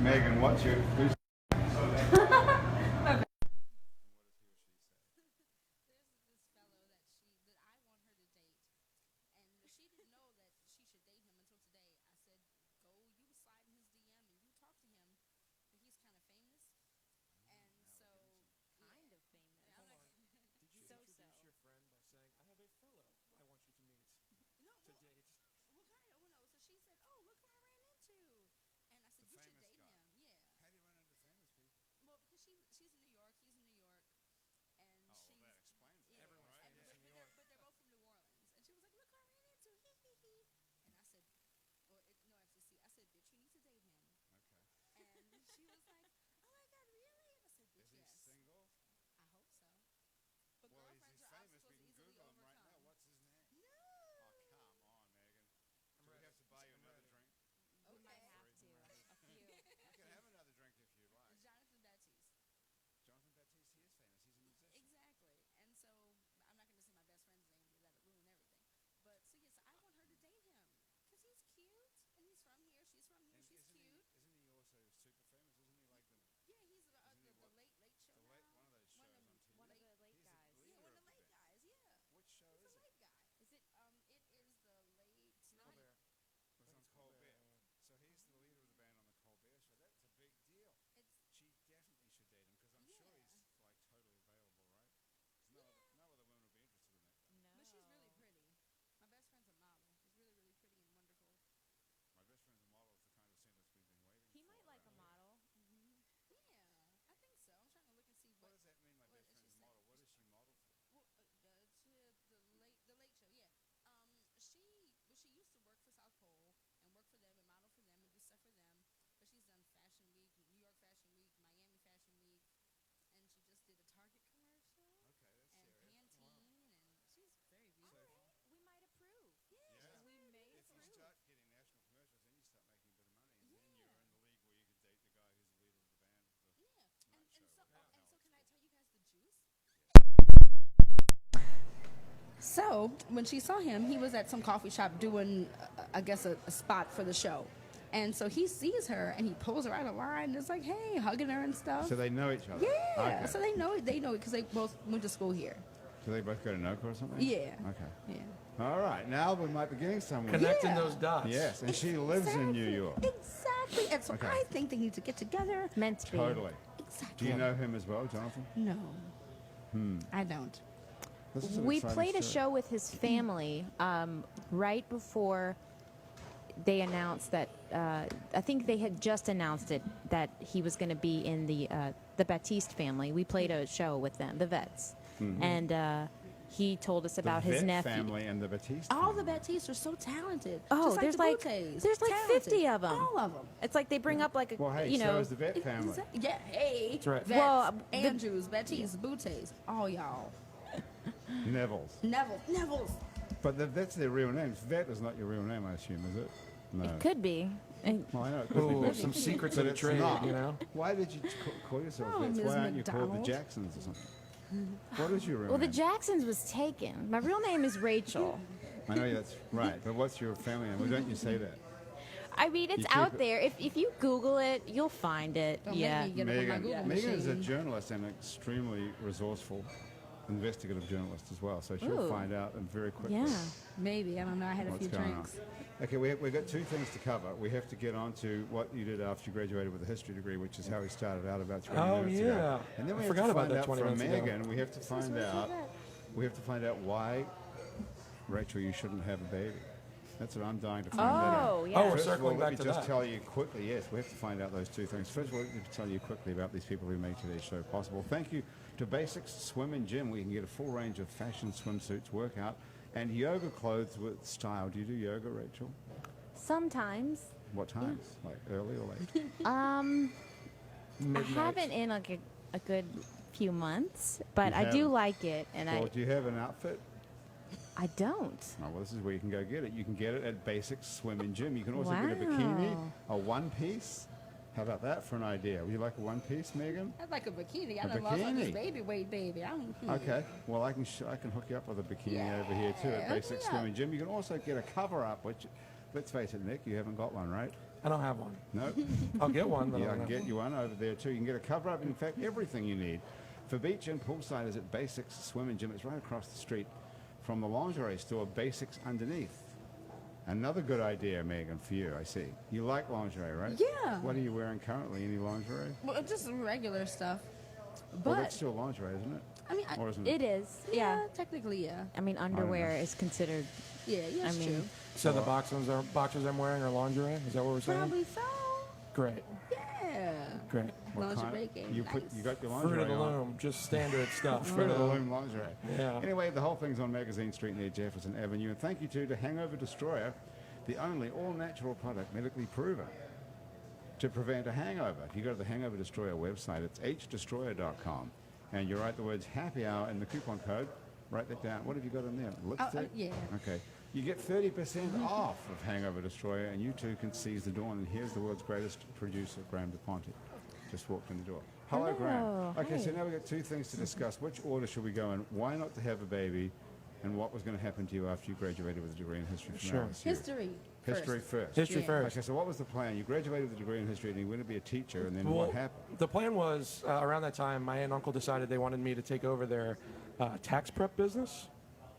Megan, what's your who's So when she saw him, he was at some coffee shop doing, I guess, a spot for the show. And so he sees her and he pulls her out of line and is like, hey, hugging her and stuff. so they know each other? Yeah. Okay. So they know it because they both went to school here. Do they both go to Noka or something? Yeah. Okay. Yeah. All right. Now we might be getting somewhere. Connecting Yeah. those dots. Yes, and she lives in New York. Exactly. And so Okay. I think they need to get together. Meant to be. Totally. Do Exactly. you know him as well, Jonathan? No. I don't. This is an We exciting played a story. show with his family right before they announced that. I think they had just announced it that he was going to be in the Baptiste family. We played a show with them, the Vets, and he told us about the his Vet nephew. family and the Batiste. All the family. Baptistes are so talented. Oh, Just there's the like Bouttes. there's like Talented. 50 of them. All of them. It's like they bring up like a Well, hey, you so know. is the Vet family. Yeah, hey. That's right. Vets, Well, the- Andrews, Baptiste, Bouttes, all y'all. Neville's. Neville's. But that's their real names. Vet is not your real name, I assume, is it? No. It could be. Well, I know it could be. Ooh, but- some secrets but of the it's trade, not. you know? Why did you call yourself Oh, Vets? Ms. Why aren't you called the McDonald. Jacksons or something? What is your real Well, the name? Jacksons was taken. My real name is Rachel. I know that's right, but what's your family name? Well, don't you say that? I mean, it's You keep out it- there. If you Google it, you'll find it. Don't make yeah. me get up on my Google Megan is a machine. journalist and extremely resourceful investigative journalist as well, so she'll Ooh. find out very quickly Yeah. Maybe. I don't know. I had a what's few going drinks. on. Okay, we've got two things to cover. We have to get on to what you did after you graduated with a history degree, which is how we started out about 20 Oh, minutes yeah. ago. And then I we have forgot to about find that out 20 from minutes ago. Megan, we have to find out why, Rachel, you shouldn't have a baby. That's what I'm dying to find out. Oh, yeah. Oh, we're First of all, circling let back me to just that. tell you quickly, yes, we have to find out those two things. First of all, let me tell you quickly about these people who make today's show possible. Thank you to Basics Swim and Gym, where you can get a full range of fashion swimsuits, workout, and yoga clothes with style. Do you do yoga, Rachel? Sometimes. What times? Like early or late? I Midnight. haven't in like a good few months, but You I do haven't? like it, and Well, do you have an outfit? I don't. Oh, well, this is where you can go get it. You can get it at Basics Swim and Gym. You can also get a bikini, Wow. a one-piece. How about that for an idea? Would you like a one-piece, Megan? I'd like a bikini. I A done lost all this bikini. baby weight, baby. I don't. Okay. Well, I can hook you up with a bikini Yeah, over here too at hook Basic me Swim up. and Gym. You can also get a cover-up, which let's face it, Nick, you haven't got one, right? I don't have one. No? I'll get one, but I Yeah, I don't can have get you one over there too. You can get a cover up. In fact, everything you need for beach and poolside is at Basics Swim and Gym. It's right across the street from the lingerie store, Basics underneath. Another good idea, Megan, for you. I see you like lingerie, right? Yeah. What are you wearing currently? Any lingerie? Well, just regular stuff. Well, But that's still lingerie, isn't it? I mean, Or isn't It is. Yeah. technically, yeah. I mean, underwear is considered. Yeah, I it's mean, true. So the boxers I'm wearing are lingerie? Is that what we're saying? Probably so. Great, Yeah. great. What Lingerie game. You nice. got your Fruit lingerie of the on. Loom, just standard stuff. Fruit of the Loom lingerie. Yeah. Anyway, the whole thing's on Magazine Street near Jefferson Avenue. And thank you to Hangover Destroyer, the only all-natural product medically proven to prevent a hangover. If you go to the Hangover Destroyer website, it's hdestroyer.com. And you write the words happy hour in the coupon code. Write that down. What have you got in there? Lipstick? yeah. Okay. You get 30% off of Hangover Destroyer, and you too can seize the dawn. And here's the world's greatest producer, Graham DePonte. Just walked in the door. Hello, Graham. Hello. Okay, so Hi. now we've got two things to discuss. Which order should we go in? Why not to have a baby? And what was going to happen to you after you graduated with a degree in history from Sure. LSU? History. History first. first. History Yeah. first. Okay, so what was the plan? You graduated with a degree in history and you were going to be a teacher, and then Well, what happened? the plan was around that time, my aunt and uncle decided they wanted me to take over their tax prep business.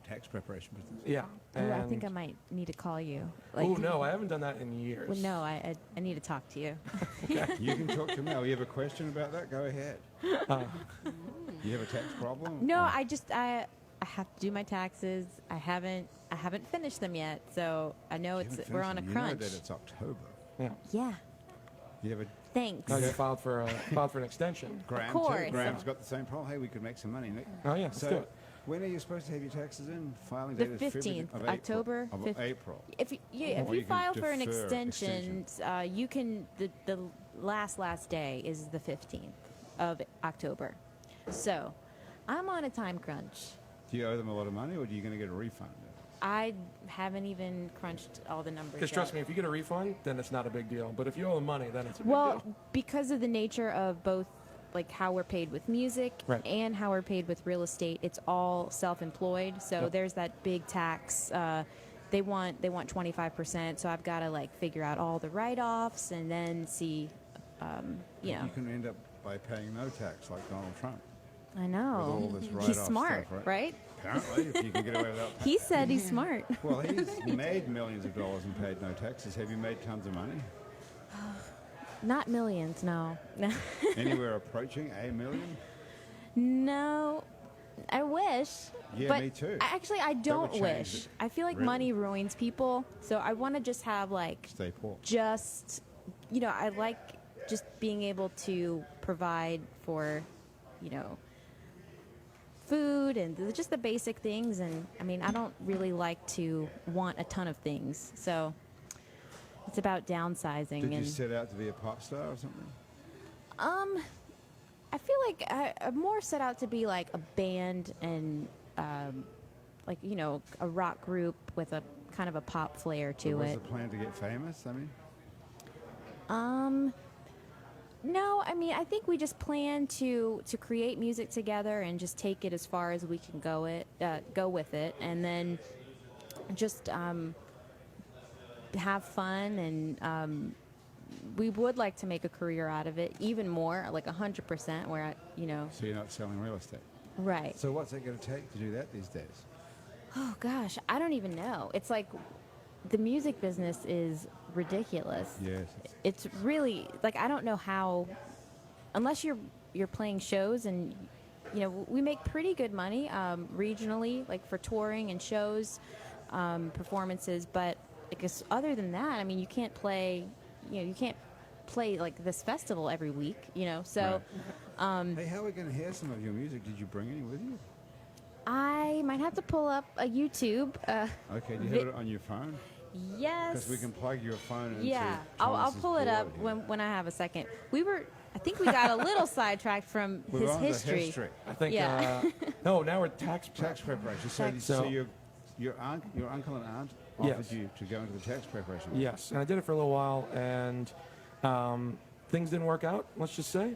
Tax preparation business. Yeah. Ooh, I think I and- might need to call you. Oh no, I haven't done that in years. Well, no, I need to talk to you. You can talk to Mel. You have a question about that? Go ahead. You have a tax problem? No, Or- I have to do my taxes. I haven't finished them yet, so I know You it's haven't we're on a finished it. crunch. You know that it's October. Yeah. Yeah. You have a Thanks. No, you filed for an extension. Graham course. too. Graham's got the same problem. Hey, we could make some money, Nick. Oh yeah, let's So, do it. when are you supposed to have your taxes in? Filing The date is February 15th, of April. October Of 15th. April. If you, yeah, if Or you you can file for an defer extension, you can. The last day is the 15th of October. So, I'm on a time crunch. Do you owe them a lot of money, or are you going to get a refund? I haven't even crunched all the numbers. Because trust me, if you get a refund, then it's not a big deal. But if you owe them money, then it's a big Well, deal. because of the nature of both, like how we're paid with music Right. and how we're paid with real estate, it's all self-employed. So Yep. there's that big tax. They want 25%. So I've got to like figure out all the write-offs and then see, you know. You can end up by paying no tax, like Donald Trump. I know. all this He's write-off smart, stuff, right? Apparently, if you can get away without. He said he's smart. Well, he's made millions of dollars and paid no taxes. Have you made tons of money? Not millions, no. Anywhere approaching a million? No. I wish. Yeah, but me too. Actually, I would don't change wish. it. I feel like Really? money ruins people. So I want to just have like Stay poor. just, you know, I like just being able to provide for, you know, food and just the basic things. And I mean, I don't really like to want a ton of things. So it's about downsizing. Did you and set out to be a pop star or something? I feel like I more set out to be like a band and like, you know, a rock group with a kind of a pop flair So to was it. the plan to get famous? I mean, No, I mean, I think we just plan to create music together and just take it as far as we can go with it, and then just have fun, and we would like to make a career out of it, even more, like 100%. Where you know, so you're not selling real estate. right? So what's it going to take to do that these days? Oh gosh, I don't even know. It's like the music business is ridiculous. Yes. It's really like I don't know how, unless you're playing shows, and you know we make pretty good money regionally, like for touring and shows, performances. But I guess other than that, I mean, you can't play like this festival every week, you know. So Hey, how are we going to hear some of your music? Did you bring any with you? I might have to pull up a YouTube. Okay, do you have it on your phone? Yes. Because we can plug your phone into Yeah, I'll Thomas's pull it up board here. when I have a second. I think we got a little sidetracked from We're his on the history. I think. Yeah. No, now we're tax prep. Tax preparation. So, Tax- so So- your uncle and aunt offered Yes. you to go into the tax preparation. Yes, and I did it for a little while, and things didn't work out. Let's just say.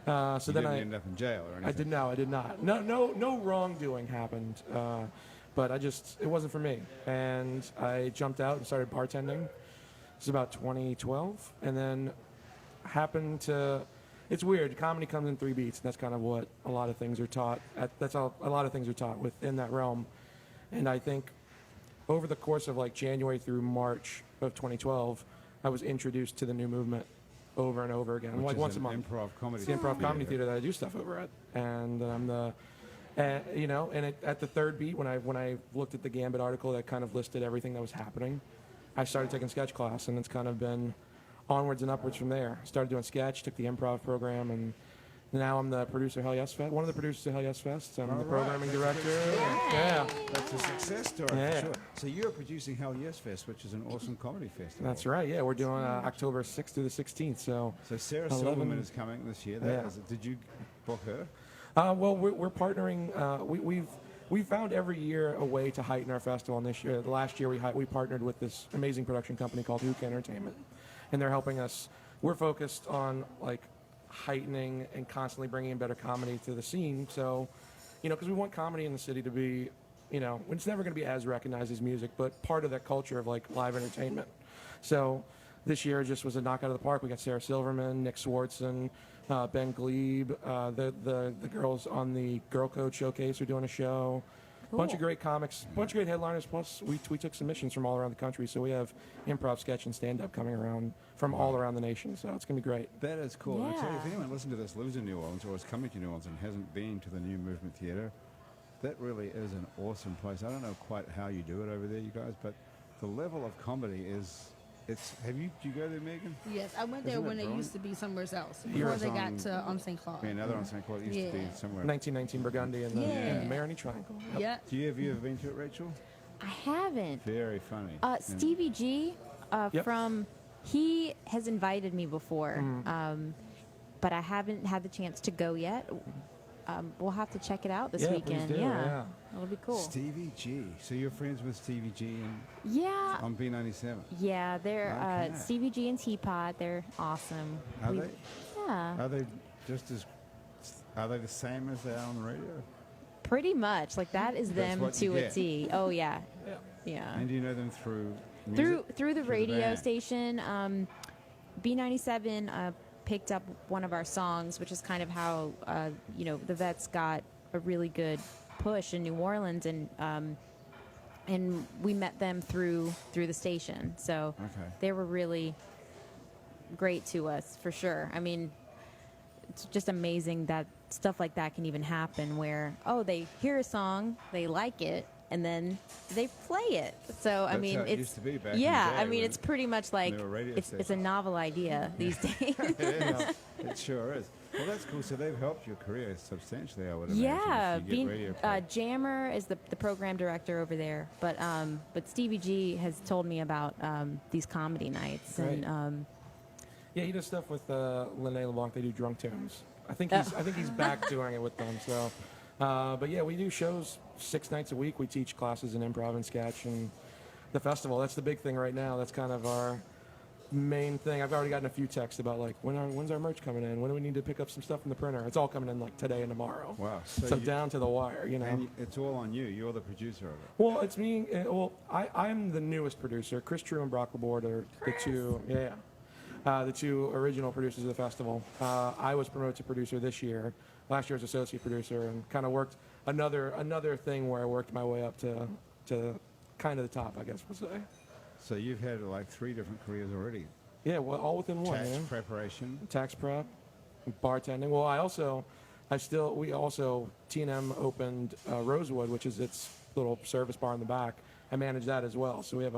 So You then didn't end up in jail or anything. I did not. No wrongdoing happened. but it wasn't for me. And I jumped out and started bartending. It was about 2012, and then happened to. It's weird. Comedy comes in 3 beats. And that's kind of what a lot of things are taught. That's how a lot of things are taught within that realm. And I think over the course of like January through March of 2012, I was introduced to the new movement over and over again, Which like is once a an month. improv comedy. It's the improv comedy theater that I do stuff over at, and I'm the, at the third beat when I looked at the Gambit article that kind of listed everything that was happening, I started taking sketch class, and it's kind of been onwards and upwards from there. I started doing sketch, took the improv program, and now I'm the producer of Hell Yes Fest, one of the producers of Hell Yes Fest. I'm the programming director. Yeah. That's a success story Yeah. for sure. So you're producing Hell Yes Fest, which is an awesome comedy festival. That's right. Yeah, we're doing October 6th through the 16th. So Sarah 11 Silverman is coming this year. Yeah. Did you book her? Well, we're partnering. We've found every year a way to heighten our festival. And this year, last year, we partnered with this amazing production company called Hook Entertainment, and they're helping us. We're focused on like heightening and constantly bringing in better comedy to the scene. So, because we want comedy in the city to be, it's never going to be as recognized as music, but part of that culture of like live entertainment. So this year just was a knockout of the park. We got Sarah Silverman, Nick Swartzen, Ben Glebe, the girls on the Girl Code Showcase are doing a show. Cool. Bunch of great comics, bunch of great headliners. Plus, we took submissions from all around the country, so we have improv, sketch, and stand-up coming around from all around the nation. So it's gonna be great. That is cool. I tell you, if Yeah. anyone listening to this lives in New Orleans or is coming to New Orleans and hasn't been to the New Movement Theatre, that really is an awesome place. I don't know quite how you do it over there, you guys, but the level of comedy is. Do you go there, Megan? Yes, I went there Isn't it when it brilliant? used to be somewhere else You're before they got to St. Claude. Yeah, another on St. Claude. It used to be Yeah. somewhere. 1919 Burgundy and the Yeah. Marigny Triangle. Yep. Yeah. Have you ever been to it, Rachel? I haven't. Very funny. Stevie G Yep. he has invited me before, Mm-hmm. but I haven't had the chance to go yet. We'll have to check it out this Yeah, please weekend. do, yeah. It'll be cool. Stevie G. So you're friends with Stevie G and Yeah, on B97. yeah. They're Okay. Stevie G and Teapot. They're awesome. Are We- they? Yeah, Are they just as? Are they the same as they are on the radio? pretty much. Like that is That's them what you to a get. T. Oh yeah, Yeah. yeah. And do you know them through music? Through the the radio band? station. B97 picked up one of our songs, which is kind of how the Vets got a really good push in New Orleans, and we met them through the station. So Okay. they were really great to us for sure. I mean, it's just amazing that stuff like that can even happen where they hear a song, they like it, and then they play it. So I That's mean, how it it's used to be back in the yeah. day I mean, when it's pretty much like they were radio it's a stations. novel idea these days. Yeah, it sure is. Well, that's cool. So they've helped your career substantially, I would imagine. Yeah, if you get radio play. Jammer is the program director over there, but Stevie G has told me about these comedy nights, Great. and Yeah, he does stuff with Lene LeBlanc. They do Drunk Tunes. I think Oh. he's back doing it with them. So, but yeah, we do shows 6 nights a week. We teach classes in improv and sketch and the festival. That's the big thing right now. That's kind of our main thing. I've already gotten a few texts about like when's our merch coming in? When do we need to pick up some stuff from the printer? It's all coming in like today and tomorrow. Wow. So down to the wire, you know. And it's all on you. You're the producer of it. Well, it's me. I'm the newest producer. Chris True and Brock Laborde are the two. Yeah. The two original producers of the festival. I was promoted to producer this year. Last year as associate producer, and kind of worked another thing where I worked my way up to kind of the top, I guess we'll say. So you've had like 3 different careers already. Yeah, well, all within one. Tax Yeah. preparation. Tax prep, bartending. Well, we also T&M opened Rosewood, which is its little service bar in the back. I manage that as well. So we have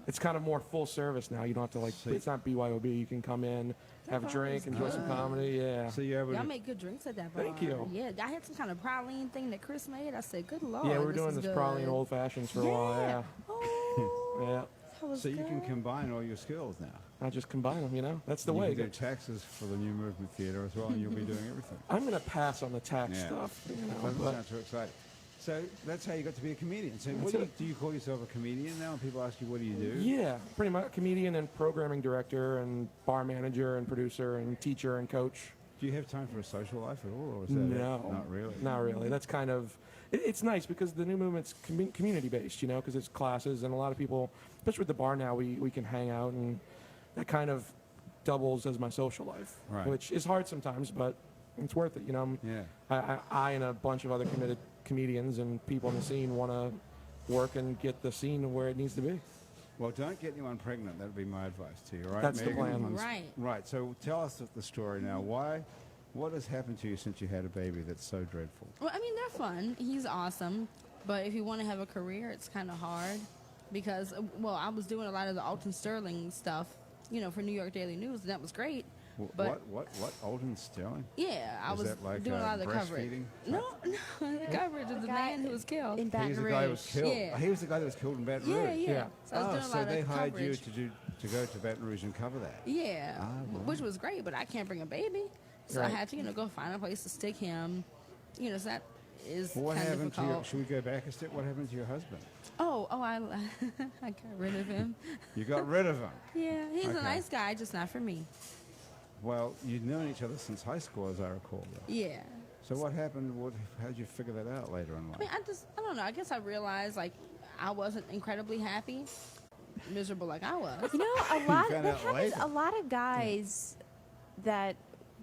it's kind of more full service now. You don't have to it's not BYOB. You can come in, have a drink, enjoy some comedy. Yeah. So you're able Y'all to. make good drinks at that bar. Thank you. Yeah, I had some kind of praline thing that Chris made. I said, "Good lord." Yeah, we were doing is this good. praline old fashions for a while. Yeah. Oh, Yeah. that was So you can good. combine all your skills now. I just combine them, you know? That's the you way. can do taxes for the New Movement Theatre as well, and you'll be doing everything. I'm going to pass on the tax Yeah. stuff. You know, Doesn't but sound too exciting. So that's how you got to be a comedian. So That's what it. do you call yourself a comedian now? And people ask you, what do you do? yeah, pretty much comedian and programming director and bar manager and producer and teacher and coach. Do you have time for a social life at all, or is that it? No. Not really. Not really. That's kind of, It's nice because the new movement's community-based, you know, because it's classes, and a lot of people, especially with the bar now, we can hang out, and that kind of doubles as my social life, Right. which is hard sometimes, but it's worth it, you know. Yeah. I and a bunch of other committed comedians and people in the scene want to work and get the scene where it needs to be. Well, don't get anyone pregnant. That would be my advice to you, right? That's the Megan? plan. Right. Right. So tell us the story now. What has happened to you since you had a baby that's so dreadful? Well, I mean, they're fun. He's awesome. But if you want to have a career, it's kind of hard because, well, I was doing a lot of the Alton Sterling stuff, you know, for New York Daily News, and that was great. But What? Alton Sterling? yeah, I Is was that like, doing a lot of the coverage. breastfeeding No, the coverage of the man who was killed. in Baton He's the Rouge. guy who was killed. Yeah. He was the guy that was killed in Baton Yeah, Rouge. yeah. Yeah. So I was doing a so lot they of hired coverage. you to go to Baton Rouge and cover that. Yeah, right. which was great, but I can't bring a baby, so I Right. had to, go find a place to stick him. So that is Well, what kind of happened to difficult. Should we go back a step? What happened to your husband? Oh, I got rid of him. You got rid of him. Yeah, he's Okay. a nice guy, just not for me. Well, you'd known each other since high school, as I recall. Though. Yeah. So what happened? How did you figure that out later in life? I mean, I don't know. I guess I realized, like, I wasn't incredibly happy, miserable like I was. You know, a lot found that out happens. later. A lot of guys that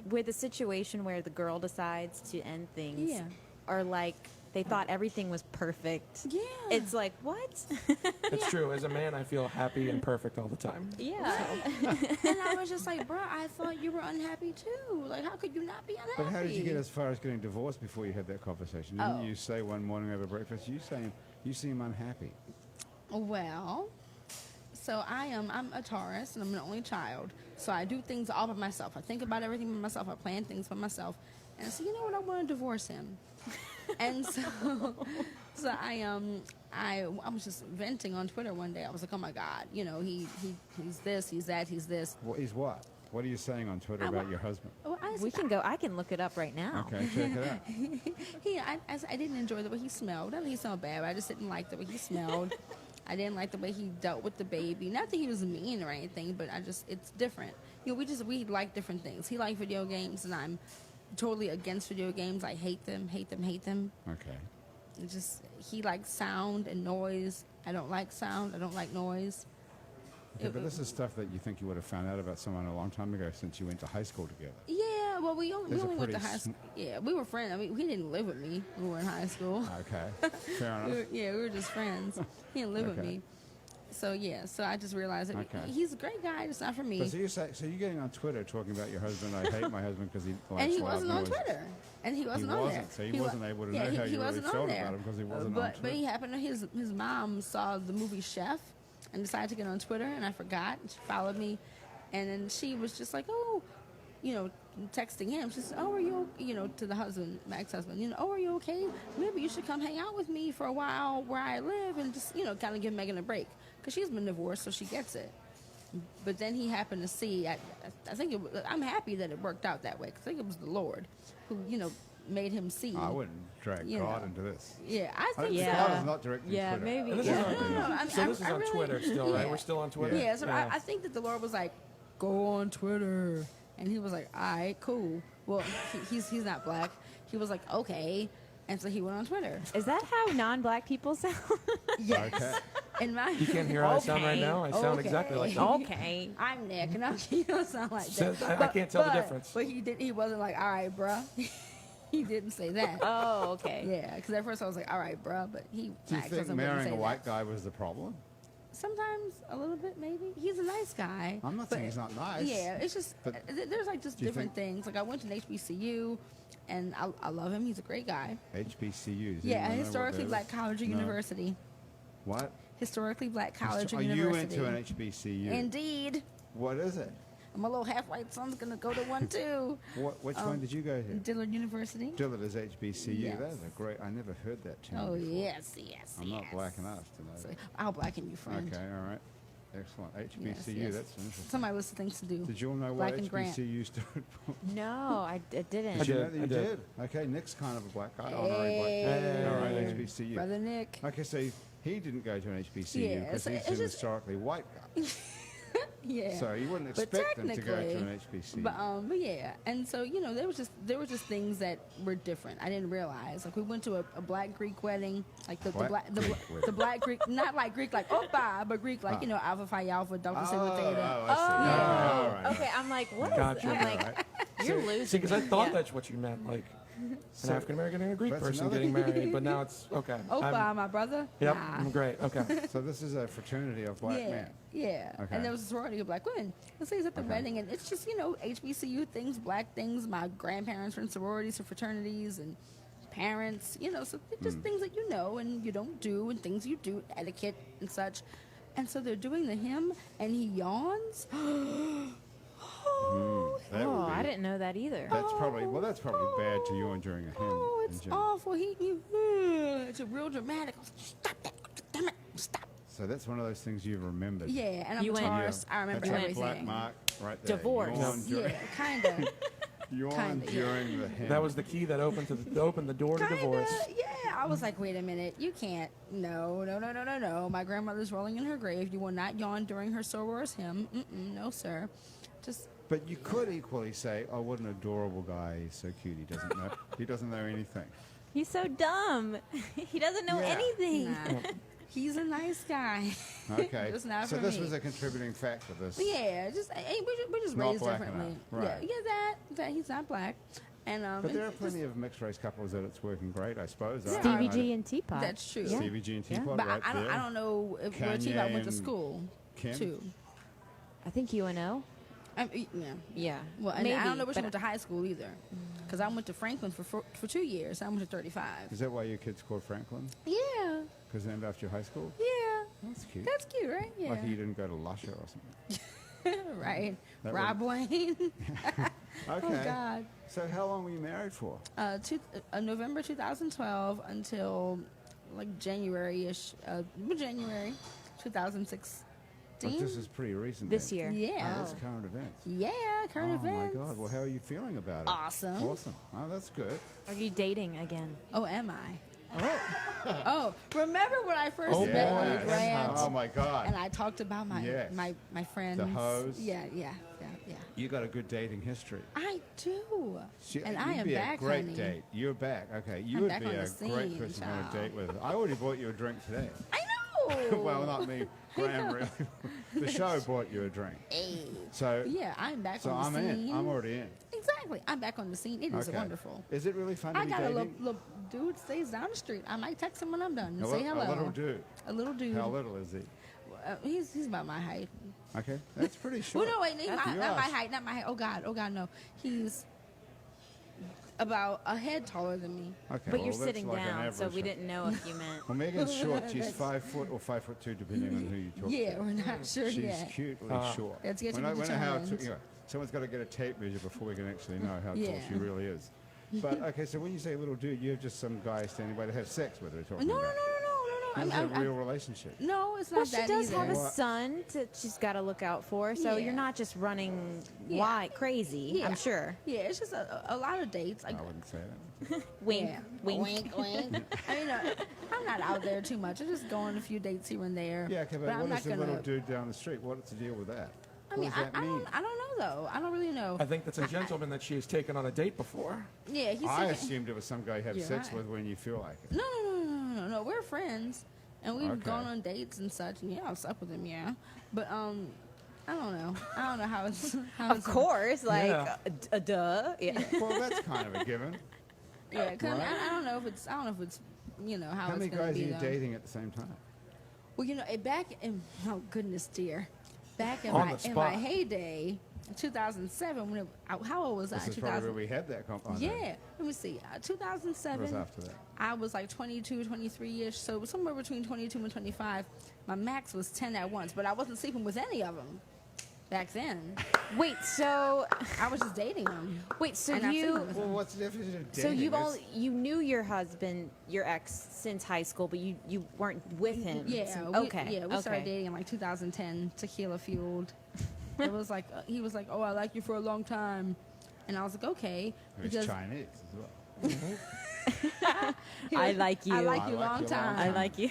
with a situation where the girl decides to end things Yeah. are like they thought everything was perfect. Yeah. It's like what? It's true. As a man, I feel happy and perfect all the time. Yeah. And I was just like, bruh, I thought you were unhappy too. Like, how could you not be unhappy? But how did you get as far as getting divorced before you had that conversation? Didn't Oh. you say one morning over breakfast, you seem unhappy? Well, so I'm a Taurus and I'm an only child. So I do things all by myself. I think about everything by myself. I plan things by myself. And I said, you know what? I want to divorce him. And so I was just venting on Twitter one day. I was like, oh my God, he's this, he's that, he's this. Well, he's what? What are you saying on Twitter I about wa- your husband? Well, I We said, can go. I can look it up right now. Okay, check it out. I didn't enjoy the way he smelled. I didn't think he smelled bad, but I just didn't like the way he smelled. I didn't like the way he dealt with the baby. Not that he was mean or anything, but it's different. We like different things. He liked video games, and I'm totally against video games. I hate them. Okay. He likes sound and noise. I don't like sound. I don't like noise. Okay, but this is stuff that you think you would have found out about someone a long time ago since you went to high school together. Yeah, well, we only There's a went to pretty high school. Yeah, we were friends. I mean, he didn't live with me when we were in high school. Okay, fair enough. We were just friends. He didn't live with Okay. me. So I just realized that Okay. he's a great guy. It's not for me. But so you're getting on Twitter talking about your husband. I hate my husband because he likes And he loud wasn't on noises. Twitter. And he wasn't on there. So he wasn't able to know how he you really wasn't on felt there. about him because he wasn't on But Twitter. he happened to his mom saw the movie Chef and decided to get on Twitter, and I forgot. She followed me, and then she was just like, oh, texting him. She said, oh, are you, to the husband, my ex-husband, oh, are you okay? Maybe you should come hang out with me for a while where I live and just, kind of give Megan a break. Because she's been divorced, so she gets it. But then he happened to see, I think I'm happy that it worked out that way. 'Cause I think it was the Lord who, made him see. I wouldn't drag You God know. into this. Yeah, I think Yeah. God is not directing Yeah, Twitter. maybe. And this Yeah. is on, No, I mean, so this is I on really- Twitter still, right? yeah. We're still on Twitter. Yeah, so I think that the Lord was like, go on Twitter. And he was like, all right, cool. Well, he's not black. He was like, okay. And so he went on Twitter. Is that how non-black people sound? Yes. Okay. And my, You can't hear how I sound right Okay. now. I sound exactly like that. Okay. I'm Nick, and you don't sound like So that. I can't tell the difference. But he wasn't like, all right, bruh. He didn't say that. Oh, okay. Yeah, because at first I was like, all right, bruh. But he Do you actually think wouldn't marrying say a that. white guy was the problem? Sometimes a little bit, maybe. He's a nice guy. I'm not but- saying he's not nice. Yeah, it's just But there's like just do you different things. Like I went to an HBCU, and I love him. He's a great guy. HBCUs. Yeah, a historically black college or No. university. What? Historically black college or Oh, you university. went to an HBCU. Indeed. What is it? My little half-white son's gonna go to one too. Which one did you go to? Dillard University. Dillard is HBCU. Yes. That's a great. I never heard that term. Oh before. yes. I'm not yes. black enough to know. So, that. I'll blacken you, friend. Okay, all right. Excellent. HBCU. yes. That's interesting. It's on my list of things to do. Did you all know Black what and Grant. HBCU stood for? No, I didn't. Did you did, know that you I did. did? Okay, Nick's kind of a black guy. Honorary black. Hey. All right, HBCU. Brother Nick. Okay, so he didn't go to an HBCU Yeah, because so he's it's an just- historically white guy. Yeah. So you wouldn't But expect them to go to technically- an HBC. But yeah, and so there were just things that were different. I didn't realize. Like we went to a black Greek wedding, like the Black black Greek the wedding. black Greek, not like Greek like Oppa, but Greek like Alpha Phi Alpha Delta Sigma Theta. I see. Yeah. All right. Okay, I'm like, what is Gotcha. I'm like, Right. you're losing. See, because I me. thought Yeah. that's what you meant, like an So- African American and a Greek That's person another- getting married. But now it's okay. Oppa, my brother. Yep, Nah. I'm great. Okay. So this is a fraternity of black yeah, men. yeah. Okay. And there was a sorority of black women. And so he's at the Okay. wedding, and it's just HBCU things, black things. My grandparents were in sororities and fraternities, and parents, so just things that you know and you don't do, and things you do, etiquette and such. And so they're doing the hymn, and he yawns. That Oh, would be, I didn't know that either. That's probably bad to yawn during a hymn. Oh, in it's gym. awful. It's a real dramatic. I was like, stop that! Damn it! Stop. So that's one of those things you've remembered. Yeah, and I'm You a went- Taurus. I remember That's a everything. black mark right there. Divorce. Yawn during, Yeah, kind of. yawn Kinda, yeah. during the hymn. That was the key that opened the door to divorce. Yeah, I was like, wait a minute, you can't. No. My grandmother's rolling in her grave. You will not yawn during her soror's hymn. No, sir. Just But you could equally say, "Oh, what an adorable guy! He's so cute. He doesn't know anything." He's so dumb. He doesn't know Yeah. anything. nah. He's a nice guy. Okay. Just not So for this me. was a contributing factor. This. Yeah, just we're just Not raised black differently. enough, right. Yeah, that he's not black, and But there are and plenty of mixed race couples that it's working great, I suppose. Stevie G and Teapot. That's true. Yeah. Stevie G and Yeah. Teapot But right I there. don't know if where Kanye T-Bot went to and school Kim? too. I think UNO. Yeah. Yeah. Well, and Maybe, I don't know which but one went to high school either, because I went to Franklin for 2 years. I went to 35. Is that why your kid's called Franklin? Yeah, Because named after your high school? yeah. That's cute. That's cute, right? Yeah. Lucky you didn't go to Lusher or something. Right. That Rob Wayne. Okay. Oh God. So how long were you married for? November 2012 until like January-ish. January 2016. But this is pretty recent. This then. year. Yeah. Oh, that's current events. Yeah, current oh events. my God. Well, how are you feeling about it? Awesome. Awesome. Oh, that's good. Are you dating again? Oh, am I? Oh, remember when I first Oh, met boy. you, Grant? Oh my God. And I talked about my Yes. my friends. hoes. Yeah. You got a good dating history. I do. And you'd I am be back, a great honey. date. You're back. Okay. You I'm would back be on a the great scene, person on a child. date with. I already bought you a drink today. I know. Well, not me. Graham really. The show bought you a drink. Hey. So Yeah, I'm back so on the I'm scene. in. I'm already in. Exactly. I'm back on the scene. It is Okay. wonderful. Is it really fun to I be got a dating? little dude stays down the street. I might text him when I'm done and A say li- hello. A little dude. A little dude. How little is he? He's about my height. Okay, that's pretty short. Well, no, wait, not You my asked. height, not my height. Oh God, no. He's about a head taller than me. Okay, But well, you're that's sitting like an down, so average we height. didn't know if you meant. Well, Megan's short. She's That's- 5 foot or 5'2", depending on who you talk Yeah, to. we're not sure She's yet. cutely short. That's yet to When be I how determined. someone's got to get a tape measure before we can actually know how tall Yeah. she really is. But okay, so when you say little dude, you have just some guy standing by to have sex with her. No, Talking no, no, about. no. It's a real relationship. No, it's not Well, she that does either. have a What? son that she's got to look out for, so Yeah. you're not just running Yeah. wide crazy. Yeah. I'm sure. Yeah, it's just a lot of dates. Like, I wouldn't say that. Wink, yeah. wink. wink. I mean, I'm not out there too much. I just go on a few dates here and there. Yeah, okay, but I'm what not is the gonna. little dude down the street? What's the deal with that? I What mean, does that I mean? don't know though. I don't really know. I think that's a gentleman that she has taken on a date before. Yeah, he's. I taking- assumed it was some guy you have You're sex right. with when you feel like it. No. We're friends, and we've Okay. gone on dates and such. And yeah, I've slept with him. Yeah, but I don't know. I don't know how it's. How Of it's course, like Yeah. duh. Yeah. Well, that's kind of a given. Yeah, 'cause Right. I don't know if it's. I don't know if it's. How, How it's many gonna guys are be. you though. dating at the same time? Well, back in goodness dear, back in On my the in my spot. heyday, 2007. How old was I? This is probably 2000. where we had that Yeah, let me see. What was 2007. after that? I was like 22, 23-ish, so somewhere between 22 and 25. My max was 10 at once, but I wasn't sleeping with any of them back then. Wait, so I was just dating them. so And I'm you single. Well, what's the difference in dating? so you've It's- only you knew your husband, your ex, since high school, but you weren't with him. Yeah, since- we, okay. Yeah, we okay. started dating in like 2010, tequila fueled. It was like he was like, "Oh, I like you for a long time," and I was like, "Okay," He's because Chinese as well. I like you. I like I you like long you long time. I like you.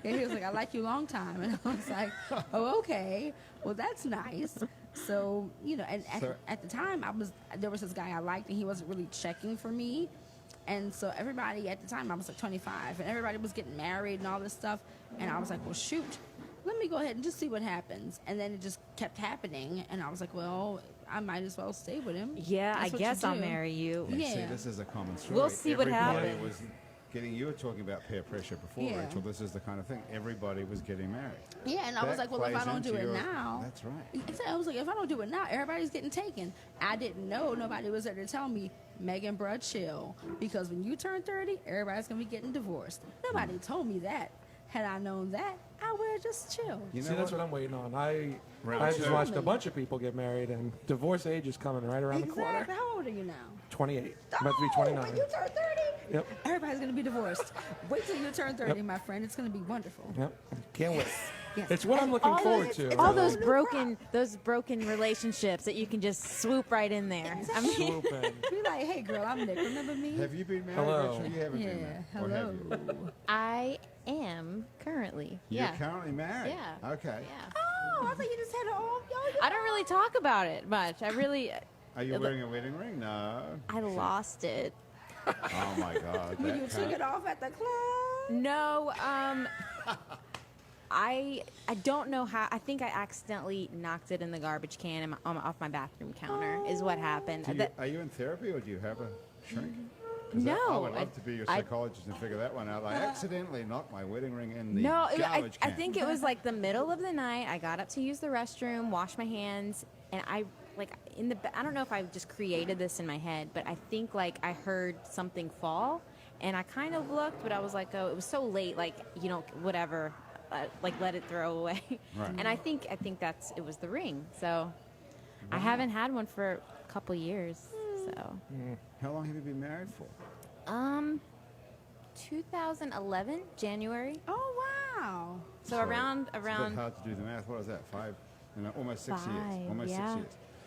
And he was like, I like you long time. And I was like, oh, okay. Well, that's nice. So, you know, and So- at the time, there was this guy I liked, and he wasn't really checking for me. And so everybody at the time, I was like 25, and everybody was getting married and all this stuff. And I was like, well, shoot, let me go ahead and just see what happens. And then it just kept happening. And I was like, well, I might as well stay with him. Yeah, That's I what you guess I'll do. marry you. You see, Yeah. this is a common story. We'll see what Everybody happens. was getting, you were talking about peer pressure before, Yeah. Rachel. This is the kind of thing. Everybody was getting married. Yeah, and I was That like, well, if I plays don't do into it your- now. That's right. I was like, if I don't do it now, everybody's getting taken. I didn't know. Nobody was there to tell me, Megan, bruh, chill. Because when you turn 30, everybody's going to be getting divorced. Nobody told me that. Had I known that, I would have just chilled. You know See, that's what I'm waiting on. I Round just two. watched a bunch of people get married, and divorce age is coming right around the corner. Exactly. How old are you now? 28. About to be Oh, 29. when you turn 30, Yep. everybody's going to be divorced. Wait till you turn 30, my friend. It's going to be wonderful. Yep. Can't wait. Yes. It's what I'm looking All forward those, to. all really. those broken relationships that you can just swoop right in there. I mean, Swoop in. Be like, hey, girl, I'm Nick. Remember me? Have you been married, Hello. Rachel? You haven't Yeah. been married. Or Hello. have you? I am currently. You're Yeah. currently married? Yeah. Okay. Yeah. Oh, I thought you just had it all. I don't really talk about it much. Are you wearing a wedding ring? No. I lost it. Oh, my God. When that you can't- took it off at the club. No, I don't know how. I think I accidentally knocked it in the garbage can in off my bathroom counter. Is what happened. Do you, That- are you in therapy or do you have a shrink? 'Cause No, I would love I- to be your I- psychologist and figure that one out. I accidentally knocked my wedding ring in the no, garbage I can. think it was like the middle of the night. I got up to use the restroom, wash my hands, and I like I don't know if I just created this in my head, but I think like I heard something fall, and I kind of looked, but I was like, oh, it was so late, like whatever, like let it throw away. Right. And I think it was the ring. So I haven't had one for a couple years. So How long have you been married for? 2011 January. Oh, wow. So Sorry. around It's a bit hard to do the math. What is that? Almost 6 years. 5, Almost yeah. 6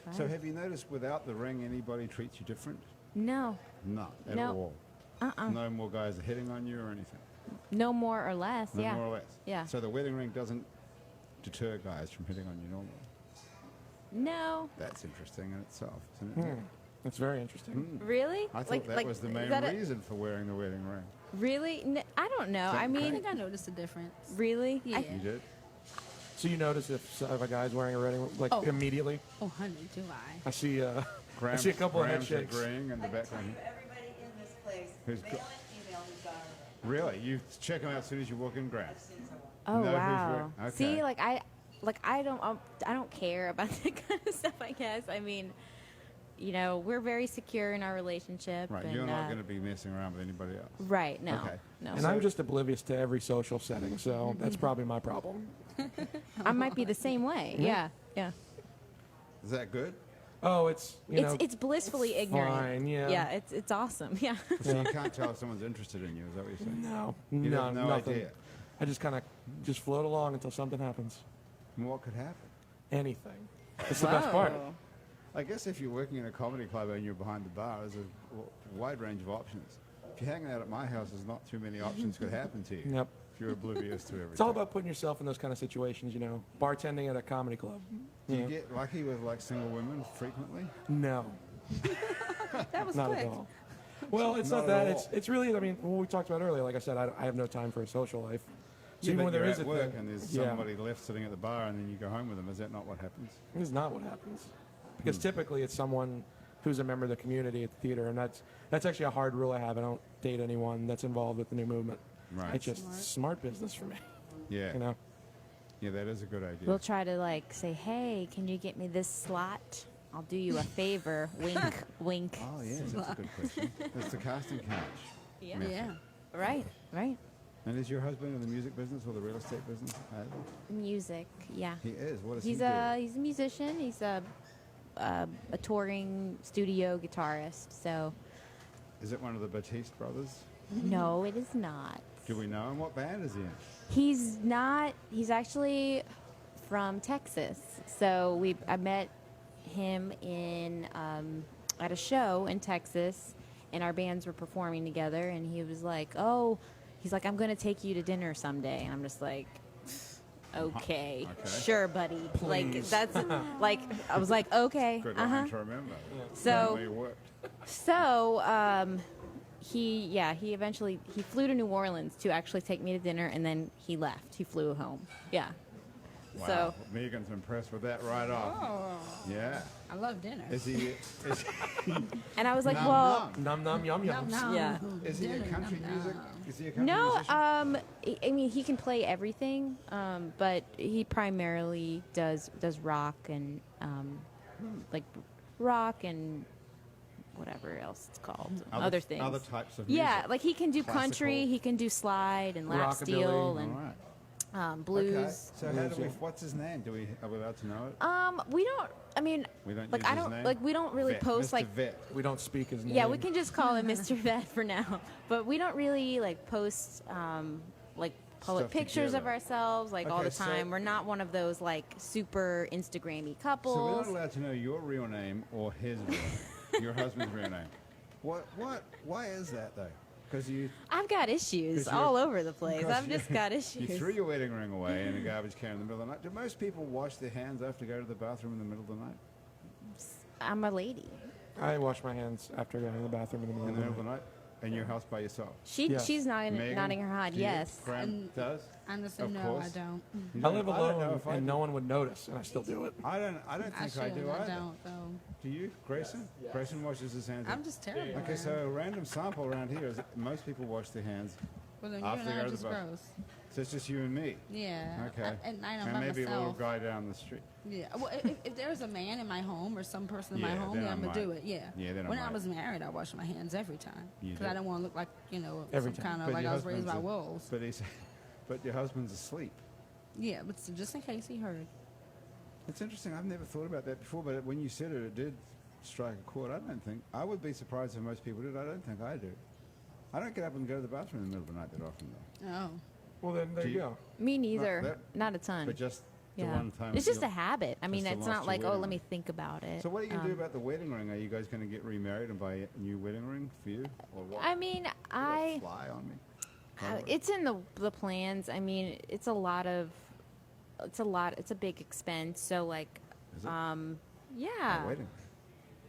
years. So have you noticed without the ring anybody treats you different? No, Not at No. all. No more guys are hitting on you or anything. no more or less. No yeah. more or less. Yeah. So the wedding ring doesn't deter guys from hitting on you normally. No, That's interesting in itself, isn't it? It's very interesting. really. I thought that was the is main that reason for wearing the wedding ring. Really? I don't know. that I I mean, think I noticed a difference. really? Yeah. You did? So you notice if a guy's wearing a wedding, like Oh. immediately? Oh, honey, do I? I see. I Graham, see a couple of head Graham's shakes. agreeing in the background. Everybody in this place, Who's male go- and female who's got her. Really? You check them out as soon as you walk in, Graham? I've seen someone. Oh know who's wow. okay. See, I don't care about that kind of stuff. I guess. I mean, we're very secure in our relationship. Right. And, You're not going to be messing around with anybody else. Right. No. Okay. No. And I'm just oblivious to every social setting, so that's probably my problem. I might be the same way. Yeah. Yeah. Is that good? Oh, it's It's blissfully ignorant. fine, yeah. Yeah. It's awesome. Yeah. So you can't tell if someone's interested in you. Is that what you're saying? no, You no, have no nothing. idea. I just kind of just float along until something happens. And what could happen? Anything. It's the best part. Whoa. I guess if you're working in a comedy club and you're behind the bar, there's a wide range of options. If you're hanging out at my house, there's not too many options could happen to you. Yep. If you're oblivious to everything. It's all about putting yourself in those kind of situations, bartending at a comedy club. Do you get lucky with like single women frequently? No, That was not quick. at all. Well, it's Not not at that. all. It's really. I mean, what we talked about earlier. Like I said, I have no time for a social life. So Yeah, even but when there you're is at a work thing, and there's yeah, somebody left sitting at the bar and then you go home with them. Is that not what happens? this is not what happens. Because typically it's someone who's a member of the community at the theater, and that's actually a hard rule I have. I don't date anyone that's involved with the new movement. Right. It's just smart business for me. Yeah. You know. Yeah, that is a good idea. We'll try to say, hey, can you get me this slot? I'll do you a favor. Wink, wink. Oh, yes, that's a good question. It's the casting couch. Yeah. method. Yeah. Right. Right. And is your husband in the music business or the real estate business? Music. Yeah. He is. What does He's he do? a musician. He's a touring studio guitarist. So Is it one of the Batiste brothers? no, it is not. Do we know him? What band is he in? He's not. He's actually from Texas. So I met him in at a show in Texas, and our bands were performing together, and he was like, "Oh," he's like, "I'm gonna take you to dinner someday," and I'm just like, "Okay, Okay. sure, buddy." Like Please. that's like I was like, "Okay, Good uh huh." line to remember. So- Apparently it worked. So he eventually he flew to New Orleans to actually take me to dinner, and then he left. He flew home. Yeah. Wow. So Megan's impressed with that right off. Oh, Yeah. I love dinner. Is he and I was like, Nom well, nom. Num num yum yum. Yeah. Is he a Dinner, country nom, music? nom. Is he a country no. musician? I mean, he can play everything, but he primarily does rock and like rock and whatever else it's called, other things. Other types of music. Yeah, like he can do country, Classical. he can do slide and lap Rockabilly. steel All and right. blues. Okay. So how do we? Blues, yeah. What's his name? Are we allowed to know it? We don't. I mean, We don't like use I his don't name? like we don't really Vet. post Mr. like. Vet. We don't speak his name. Yeah, we can just call him Mr. Vet for now. But we don't really like post like public Stuff pictures of together. ourselves like all Okay, the time. so- We're not one of those like super Instagrammy So we're couples. not allowed to know your real name or his real name, your husband's real name. What? Why is that though? Because you I've got issues 'Cause you're- all over the place. because I've just got issues. You threw your wedding ring away in a garbage can in the middle of the night. Do most people wash their hands after go to the bathroom in the middle of the night? I'm a lady. I wash my hands after going to the bathroom in the In the middle middle of of the the night. night? In your house by yourself? Yes. She's nodding, Megan, nodding her head. do you? Yes. Graham And- does? Honestly, Of no, course. I don't. You I don't- live I don't know alone, if I and do. no one would notice, and I still do it. I don't I think I should. do I either. don't though. Do you, Grayson? Grayson washes his hands. I'm just terrible. Okay, so a random sample around here is that most people wash their hands. Well, then you after and they I go are to just the bath- gross. So it's just you and me. Yeah. Okay. At night I'm and by maybe a little myself. guy down the street. Yeah. Well, if there's a man in my home or some person in my Yeah, home, then then I I'm gonna do might. it. Yeah. Yeah, then I When I might. was married, I washed my hands every time You because I did. didn't want to look like Every some time. kind of But like your I was raised by husband's a- wolves. But your husband's asleep. Yeah, but just in case he heard. It's interesting. I've never thought about that before, but when you said it, it did strike a chord. I would be surprised if most people did. I don't think I do. I don't get up and go to the bathroom in the middle of the night that often, though. Oh. Well, then there Do you you- go. Me neither. that- Not a ton. But just the yeah. one time. It's just you- a habit. I mean, just the it's last not two like, oh, wedding let me rings. think about it. So what are you going to do about the wedding ring? Are you guys going to get remarried and buy a new wedding ring for you? Or what? I mean, You got a I. fly on me. It's in the plans. I mean, it's a lot. It's a big expense. So like, Is it? yeah. A wedding.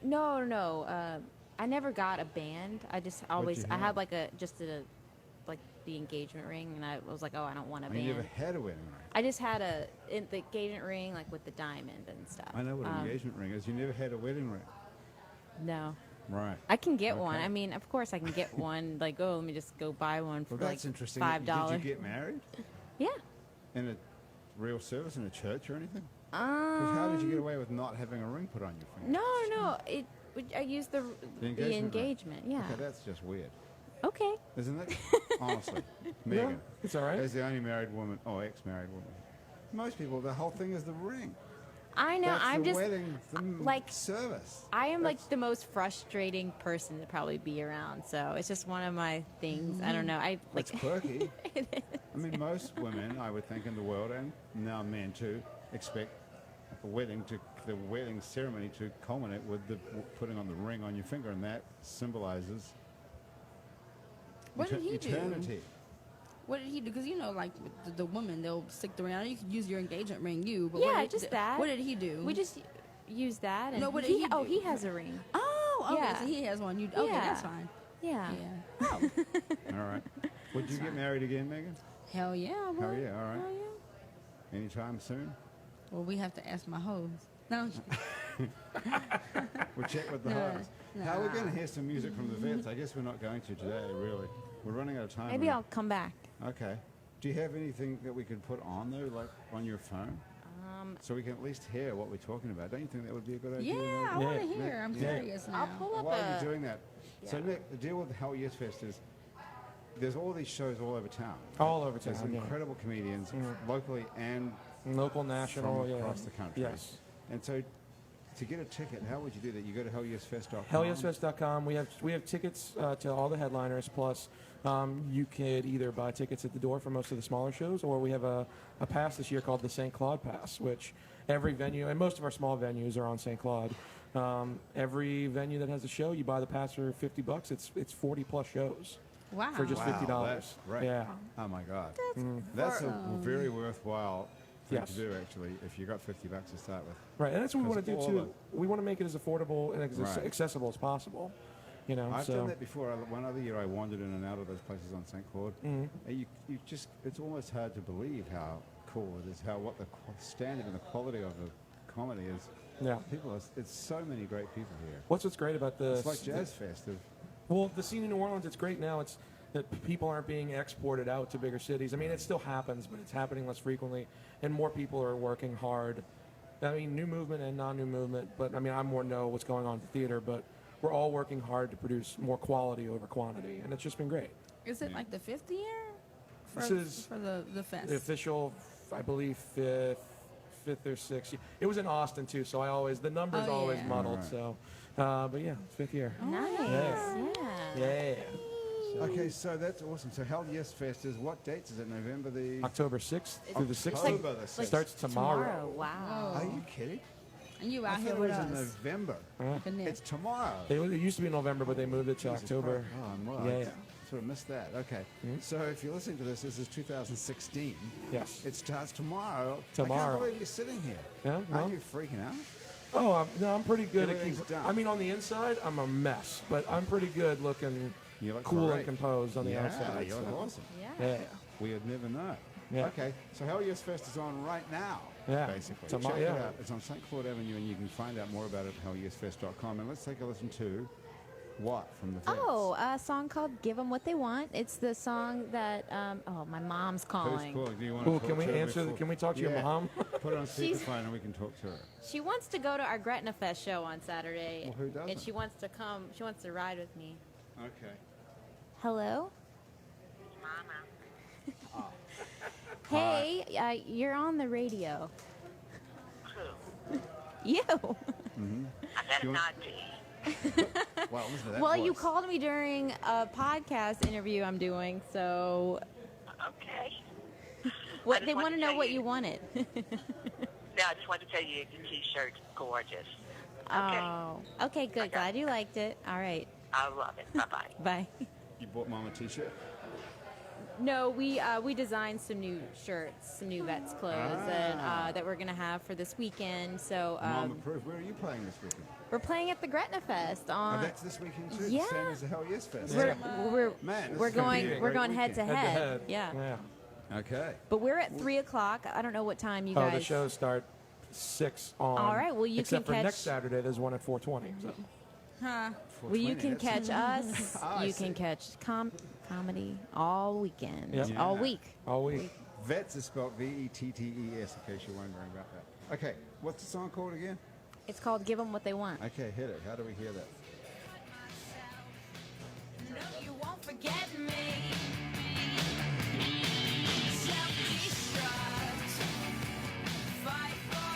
No. I never got a band. I just always you I have? had like like the engagement ring, and I was like, oh, I don't want a I never band. had a wedding ring. I just had the engagement ring like with the diamond and stuff. I know what an engagement ring is. You never had a wedding ring. No. Right. I can get one. Okay. I mean, of course I can get one. Like, oh, let me just go buy one for Well, like that's interesting. $5. Did you get married Yeah. in a real service in a church or anything? 'Cause how did you get away with not having a ring put on your finger? No. I used the engagement ring. engagement. Yeah. Okay, that's just weird, Okay. isn't it? Honestly, Megan, It's all right. as the only married woman or ex-married woman, most people, the whole thing is the ring. I know. That's I'm the just wedding, the like service. I am like the most frustrating person to probably be around. So it's just one of my things. I don't know. I like. It's quirky. I mean, most women, I would think, in the world, and now men too, expect the wedding ceremony to culminate with the putting on the ring on your finger, and that symbolizes What did he do? eternity. What did he do? Because like with the woman, they'll stick the ring. I know you could use your engagement ring, but Yeah, what did, just that. What did he do? We just use that. And No, what did he, he oh, do? he has a ring. Oh, okay. Yeah. So he has one. Okay, Yeah. that's fine. Yeah. Yeah. Oh, All right. Would you get married again, Megan? hell yeah. I Hell would. yeah, all right. Hell yeah. Anytime soon? Well, we have to ask my hoes. No. We'll check with the No, host. How are we going to hear some music from the vets? I guess we're not going to today, really. We're running out of time. Maybe I'll come back. Okay. Do you have anything that we could put on though, like on your phone, so we can at least hear what we're talking about? Don't you think that would be a good idea? Yeah, Megan? I want to Yeah. hear. I'm Yeah. curious now. I'll pull up While a. you're doing that, so Nick, the deal with Hell Yes Fest is there's all these shows all over town. All over There's town. Yeah. incredible comedians, locally and Local, national, from yeah. across the country. Yes. And so, to get a ticket, how would you do that? You go to hellyesfest.com. HellYesFest.com. We have tickets to all the headliners. Plus, you could either buy tickets at the door for most of the smaller shows, or we have a pass this year called the St. Claude Pass, which every venue and most of our small venues are on St. Claude. Every venue that has a show, you buy the pass for $50. It's 40 plus shows Wow. for just $50. That's right. Yeah. Oh my God. That's a very worthwhile thing Yes. to do, actually, if you got $50 to start with. Right, and that's what we want to do Because too. all We want to make it as affordable and as Right. accessible as possible. You know, I've so done that before. One other year, I wandered in and out of those places on St. Claude, and you just, it's almost hard to believe how cool it is, what the standard and the quality of the comedy is. yeah. It's so many great people here. What's great about the It's like Jazz Fest. Well, the scene in New Orleans, it's great now. It's that people aren't being exported out to bigger cities. I mean, it still happens, but it's happening less frequently, and more people are working hard. I mean, new movement and non-new movement, but I mean, I more know what's going on in the theater, but we're all working hard to produce more quality over quantity, and it's just been great. Is it like the 5th year? For, This is for the fest. The official, I believe, fifth or sixth. It was in Austin too, so the numbers Oh, always yeah. muddled. Right. So, but yeah, 5th year. Nice. Yeah. Yeah. Yeah. Okay, so that's awesome. So Hell Yes Fest is what dates? Is it November the? October 6th through the 6th. October the 6th. Starts tomorrow. Wow. Are you kidding? and you I out thought here it with was us. in November. Up in there. It's tomorrow. It used to be November, but they moved it to Jesus October. Christ. Oh, well, Yeah, I yeah. sort of missed that. Okay. So if you're listening to this is 2016. Yes. It starts tomorrow. I Tomorrow. can't believe you're sitting here. Yeah, well. Aren't you freaking out? Oh, I'm pretty good at Everything's keeping. done. I mean, on the inside, I'm a mess, but I'm pretty good looking You look cool great. and composed on the Yeah, outside. you look so. awesome. Yeah. Yeah. We would never know. Yeah. Okay, so Hell Yes Fest is on right now, Yeah. basically. Tomorrow- Check it yeah. out. It's on St. Claude Avenue, and you can find out more about it at hellyesfest.com. And let's take a listen to what from the Vets? Oh, a song called "Give 'Em What They Want." It's the song that my mom's Who's calling. calling? Do you want Cool. to Can talk we to her answer? before- Can we talk to your Yeah. mom? Put it on She's- speakerphone and we can talk to her. She wants to go to our Gretna Fest show on Saturday. Well, who doesn't? And she wants to come. She wants to ride with me. Okay. Hello. Hey, you're on the radio. You. I better You want- not be. Well, listen to that Well, you voice. called me during a podcast interview I'm doing, so Okay. what just they wanted want to to know tell what you- you wanted. No, I just wanted to tell you your T-shirt's gorgeous. Oh, okay, good. Glad you liked it. All right, I love it. Bye-bye. bye. You bought Mom a T-shirt? No, we designed some new shirts, some new Vets clothes that we're gonna have for this weekend. So Mom approved. Where are you playing this weekend? we're playing at the Gretna Fest Oh, on. that's this weekend too. yeah. Same as the Hell Yes Fest. We're Man, this we're is gonna be a going we're great going head to weekend. Head to head. head. Yeah. Yeah. Okay. But we're at 3:00. I don't know what time you Oh, guys. the shows start 6 on. All right, well, you except can for catch- next Saturday. There's one at 4:20. So. Huh. Well, you 420, can that's- catch us. Ah, I You see. can catch comedy all weekend, Yep. all Yeah. week. All week. Vets is spelled Vettes, in case you're wondering about that. Okay, what's the song called again? It's called "Give 'Em What They Want." Okay, hit it. How do we hear that? No, you won't forget me.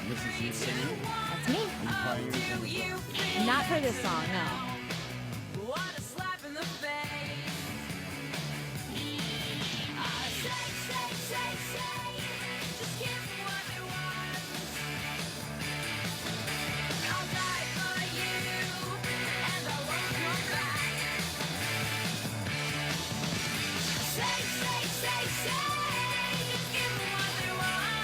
And this is you singing? That's me. Are you playing it? Not for this song, no. What a slap in the face. I say, just give me what they want. I'll die for you, and I won't come back. Say, just give me what they want.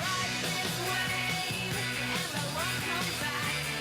Ride this wave, and I won't come back.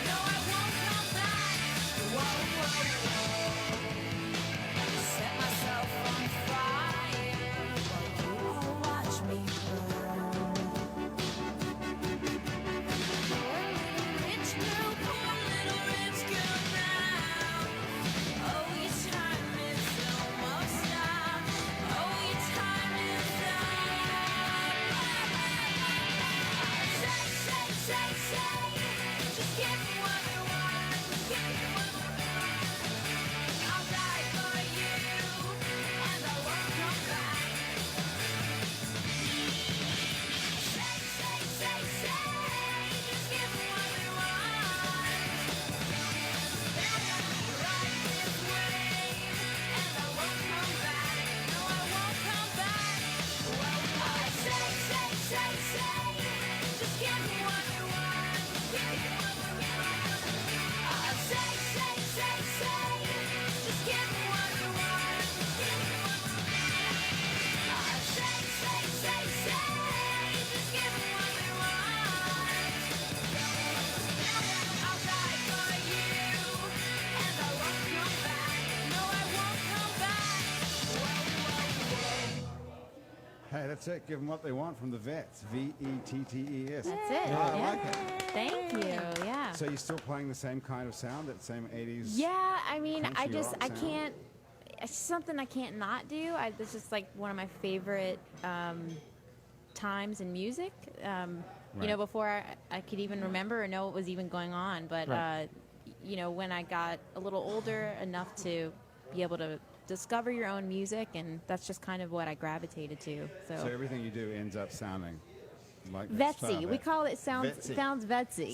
that's it. Give them what they want from the Vets. Vettes. That's it. Oh, I like it. Thank you. Yeah. So you're still playing the same kind of sound, that same 80s? Yeah, I mean, country rock I sound? can't. It's something I can't not do. It's just like one of my favorite times in music. You know, Right. before I could even remember or know what was even going on. But Right. you know, when I got a little older enough to be able to discover your own music, and that's just kind of what I gravitated to. So everything you do ends up sounding like that Vetsy, style, we that- call it sounds Vetsy. Vetsy. Sounds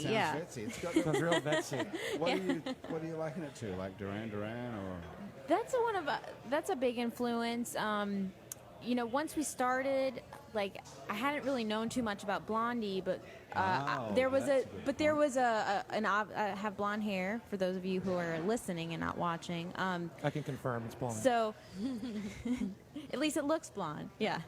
Yeah. Vetsy. It's got Sounds real Vetsy. what are you liking it to? Like Duran Duran or? That's a big influence. You know, once we started, like I hadn't really known too much about Blondie, but Oh, there was that's a good there point. was I have blonde hair for those of you who are listening and not watching. I can confirm it's blonde. So at least it looks blonde. Yeah.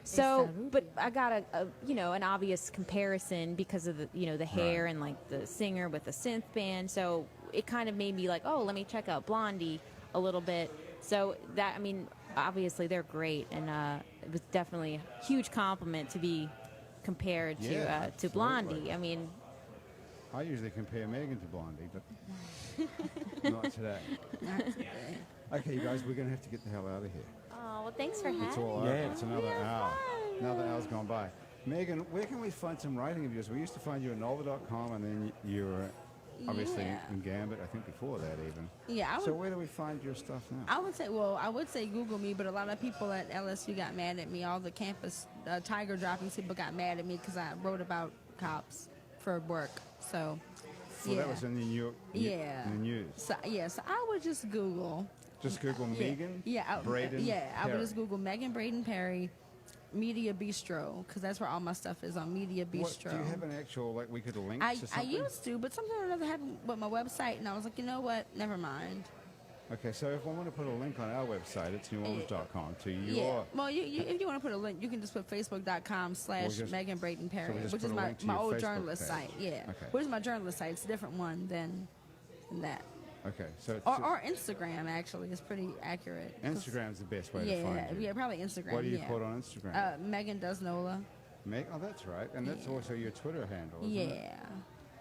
So, but I got a you know, an obvious comparison because of the, you know, the hair Right. and like the singer with the synth band. So it kind of made me like, oh, let me check out Blondie a little bit. So that, I mean, obviously they're great, and it was definitely a huge compliment to be compared Yeah, to absolutely. Blondie. I mean, I usually compare Megan to Blondie, but not today. Okay, you guys, we're going to have to get the hell out of here. oh well, thanks for having It's all me. over. Yeah. It's another Yeah, hour. fun. Another hour's gone by. Megan, where can we find some writing of yours? We used to find you at Nova.com, and then you were obviously Yeah. in Gambit, I think before that even. Yeah, So where do we find your stuff now? I would say Google me, but a lot of people at LSU got mad at me. All the campus tiger droppings people got mad at me because I wrote about cops for work. So, Well, yeah. that was in the Yeah. in the news. So, so I would just Google. Just Google Megan, Braden, I would Perry. just Google Megan Braden Perry, Media Bistro, because that's where all my stuff is on Media What, Bistro. do you have an actual, like, we could link I to something? used to, but something or another happened with my website, and I was like, you know what? Never mind. Okay, so if I want to put a link on our website, it's neworleans.com to Yeah. your... Well, if you want to put a link, you can just put facebook.com/Megan just- Braden Perry, just which put is a my, link to my your old Facebook journalist page. site. Yeah. Okay. Which is my journalist site. It's a different one than that. Okay, so it's Or Instagram, actually, is pretty accurate. 'Cause- Instagram's the best way to Yeah, find you. yeah, probably Instagram. What do you yeah. put on Instagram? Megan Does Nola. Oh, that's right. And that's also your Twitter handle, isn't it?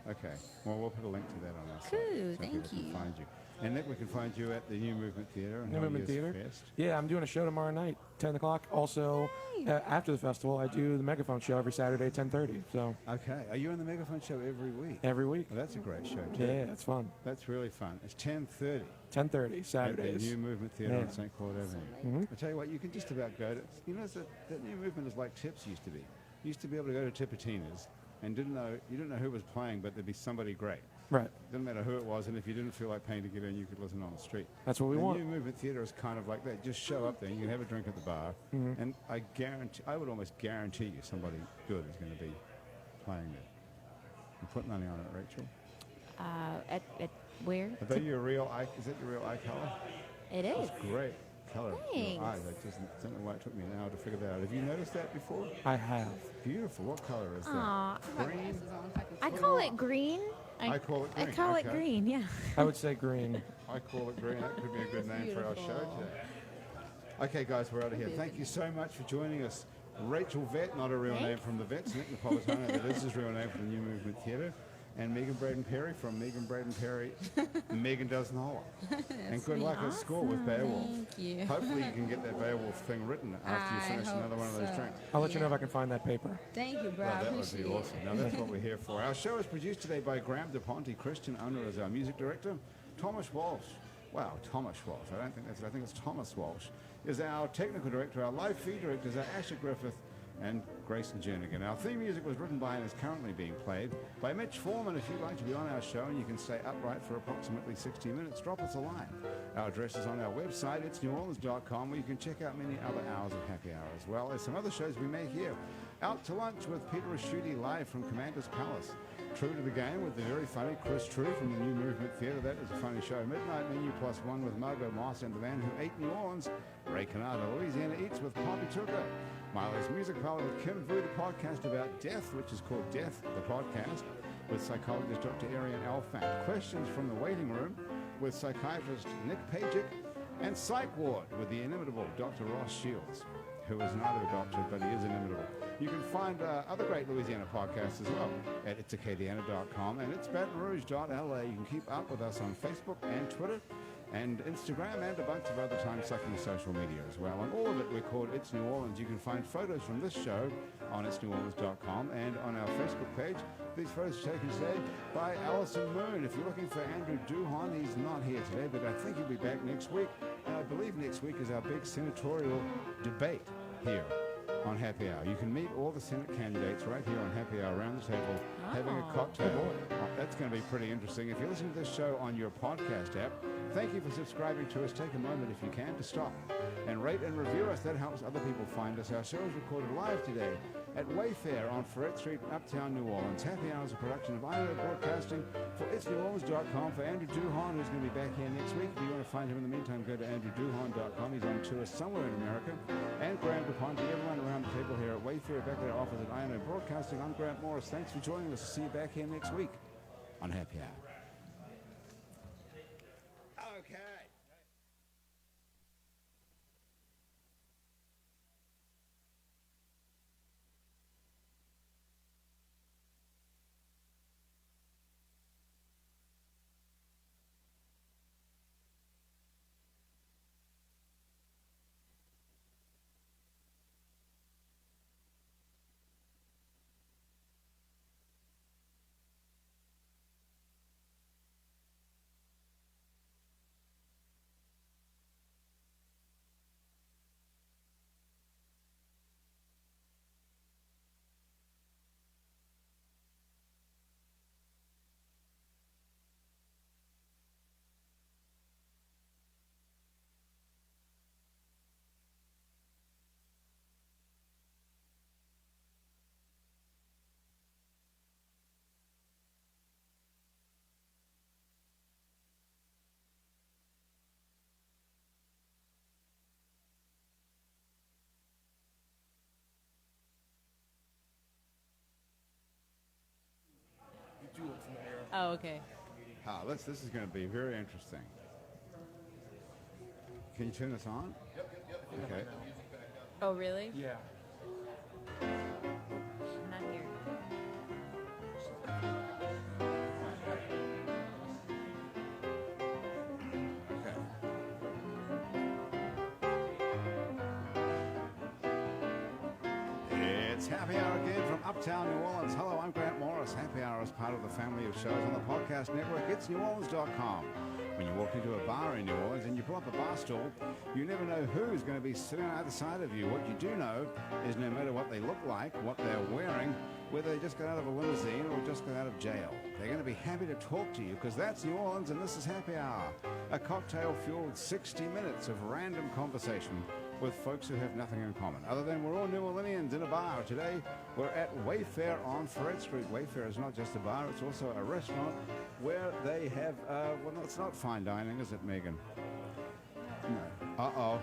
Yeah. Okay. Well, we'll put a link to that on our site. Cool, so thank people can you. find you. And Nick, we can find you at the New Movement Theatre. and New Hell Movement Yes Theater. Fest. Yeah, I'm doing a show tomorrow night, 10 o'clock. Also, after the festival, I do the Megaphone show every Saturday, 10:30. So Okay. Are you on the Megaphone Show every week? every week. Well, that's a great show, too. Yeah, it's fun. That's really fun. It's 10:30 10:30 at the Saturdays. New Movement Theatre Yeah. on St. Claude Avenue. I tell you what, you can just about go to... You know, that New Movement is like Tips used to be. You used to be able to go to Tipitina's and you didn't know who was playing, but there'd be somebody great. Right. Didn't matter who it was, and if you didn't feel like paying to get in, you could listen on the street. That's what we the want. New Movement Theatre is kind of like that. Just show up there, you can have a drink at the bar, and I would almost guarantee you somebody good is going to be playing there. You put money on it, Rachel. At where? Are they your real eye? Is that your real eye color? It is. It's great color. of Thanks. Your eyes. I don't know why it took me an hour to figure that out. Have you noticed that before? I have. Beautiful. What color is that? Aw, Green. I call it green. I call it I green, call it okay. green. Yeah. I would say green. I call it green. That could be a good name for our show today. Okay, guys, we're out of here. Thank you so much for joining us. Rachel Vett, not a real name from the Vets, Nick Napolitano, that is his real name for the New Movement Theatre, and Megan Braden Perry from Megan Braden Perry, Megan Does Nola. And good luck at school with Beowulf. Thank you. Hopefully you can get that Beowulf thing written after you I finish hope another one of those so. drinks. I'll let you know if I can find that paper. Thank you, bro. Well, I that would appreciate be it. awesome. Now that's what we're here for. Our show is produced today by Graham DePonte. Christian Unruh is our music director. Thomas Walsh. Wow, Thomas Walsh. I don't think that's it. I think it's Thomas Walsh. Is our technical director. Our live feed directors are Asher Griffith and Grayson Jernigan. Our theme music was written by and is currently being played by Mitch Foreman. If you'd like to be on our show and you can stay upright for approximately 60 minutes, drop us a line. Our address is on our website. It's neworleans.com, where you can check out many other hours of happy hour, as well as some other shows we make here. Out to lunch with Peter Raschuti live from Commander's Palace. True to the Game with the very funny Chris True from the New Movement Theatre. That is a funny show. Midnight Menu Plus One with Margot Moss and the Man Who Ate New Orleans. Ray Canada, Louisiana Eats with Poppy Tucker. Miley's Music Parlor with Kim Vu, the podcast about death, which is called Death, the podcast, with psychologist Dr. Ariane Alfant. Questions from the Waiting Room with psychiatrist Nick Pajic. And Psych Ward with the inimitable Dr. Ross Shields. who is neither a doctor, but he is inimitable. You can find other great Louisiana podcasts as well at itsacadiana.com and itsbatonrouge.la. You can keep up with us on Facebook and Twitter and Instagram and a bunch of other time-sucking social media as well. And all of it we're called It's New Orleans. You can find photos from this show on itsneworleans.com and on our Facebook page. These photos are taken today by Alison Moon. If you're looking for Andrew Duhon, he's not here today, but I think he'll be back next week. And I believe next week is our big senatorial debate here on Happy Hour. You can meet all the Senate candidates right here on Happy Hour around the table having a cocktail. That's going to be pretty interesting. If you're listening to this show on your podcast app, thank you for subscribing to us. Take a moment, if you can, to stop and rate and review us. That helps other people find us. Our show is recorded live today at Wayfair on Ferret Street, Uptown, New Orleans. Happy Hour is a production of INO Broadcasting for itsneworleans.com. For Andrew Duhon, who's going to be back here next week. If you want to find him in the meantime, go to andrewduhon.com. He's on tour somewhere in America. And Graham DuPont, everyone around the table here at Wayfair, back at our office at INO Broadcasting. I'm Grant Morris. Thanks for joining us. See you back here next week on Happy Hour. Okay. Oh, okay. This is going to be very interesting. Can you turn this on? Yep. Okay. Oh, really? Yeah. I'm not here. Okay. It's Happy Hour again from Uptown New Orleans. Hello, I'm Grant Morris. Happy Hour is part of the family of shows on the podcast network. It's neworleans.com. When you walk into a bar in New Orleans and you pull up a bar stool, you never know who's going to be sitting on either side of you. What you do know is no matter what they look like, what they're wearing, whether they just got out of a limousine or just got out of jail, they're going to be happy to talk to you because that's New Orleans and this is Happy Hour. A cocktail-fueled 60 minutes of random conversation with folks who have nothing in common, other than we're all New Orleanians in a bar. Today, we're at Wayfair on Ferret Street. Wayfair is not just a bar, it's also a restaurant where they have, well, it's not fine dining, is it, Megan? No. Uh-oh.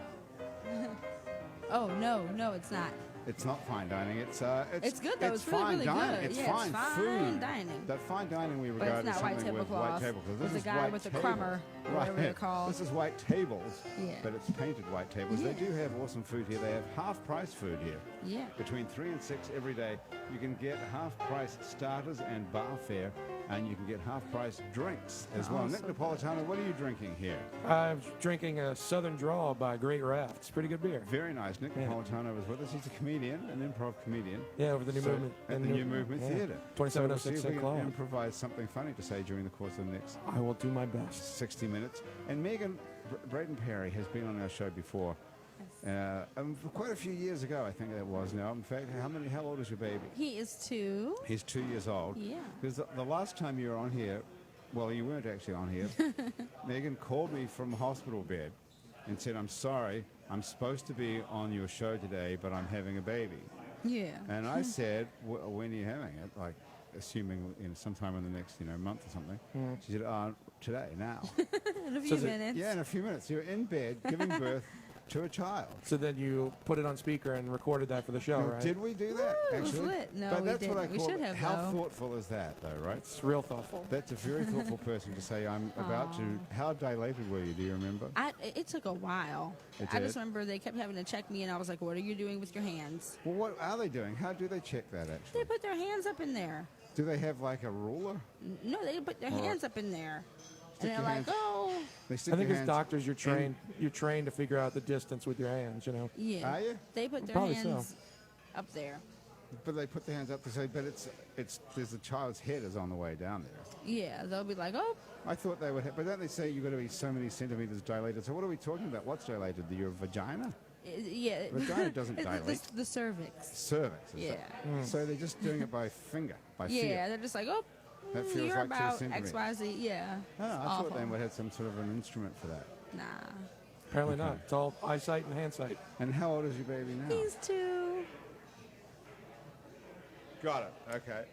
Oh, no, it's not. It's not fine dining. It's good, though. It's really, fine really dining. good. It's Yeah, fine it's fine food. dining. That fine dining we But regard it's as not white something with white tablecloth. tablecloth. With This the is guy white with the tables. crummer, whatever they're called. This is white tables, Yeah. but it's painted white tables. Yeah. They do have awesome food here. They have half-price food here. Yeah. Between 3 and 6 every day, you can get half-price starters and bar fare, and you can get half-price drinks as well. Nick Napolitano, what are you drinking here? I'm drinking a Southern Draw by Great Raft. It's pretty good beer. Very nice. Nick Napolitano is with us. He's a comedian, an improv comedian. Yeah, over the New So, Movement. at the New Movement Theatre. 2706 So we'll see if St. we Cloud. can improvise something funny to say during the course of the next I will do my best. 60 minutes. And Megan Braden Perry has been on our show before. Quite a few years ago, I think that was now. In fact, how old is your baby? He is 2. He's 2 years old. Yeah. Because the last time you were on here, well, you weren't actually on here. Megan called me from hospital bed and said, "I'm sorry, I'm supposed to be on your show today, but I'm having a baby." Yeah. And I said, "When are you having it?" Like, assuming sometime in the next month or something. She said, "Today, now." In a few So minutes. Yeah, in a few minutes. You're in bed, giving birth to a child. So then you put it on speaker and recorded that for the show, Now, right? did we do that? Woo, it was actually? lit. No, but we that's what I didn't. We call should it. have, How though. thoughtful is that, though, right? It's real thoughtful. That's a very thoughtful person to say, I'm about to. How dilated were you? Do you remember? It took a while. It I just did? remember they kept having to check me, and I was like, "What are you doing with your hands?" Well, what are they doing? How do they check that, They actually? put their hands up in there. Do they have like a ruler? No, they put their All right. hands up in there, Stick and they're your like, hands- "Oh, They stick I think their as hands doctors, you're in- trained. You're trained to figure out the distance with your hands. You know. yeah." Are you? They put their Probably so. hands up there. But they put their hands up to say, but it's there's the child's head is on the way down there. Yeah, they'll be like, "Oh, I thought they would have, but don't they say you've got to be so many centimeters dilated? So what are we talking about? What's dilated? Your vagina? yeah." Vagina doesn't It's dilate. the cervix. Cervix. Is Yeah. that? So they're just doing it by finger, by Yeah, feel. they're just like, "Oh, That feels you're like 2 about centimeters. X, Y, Z." Yeah. Oh, I It's thought awful. they would have some sort of an instrument for that. Nah. Apparently not. It's all eyesight and hand sight. And how old is your baby now? He's 2. Got it. Okay.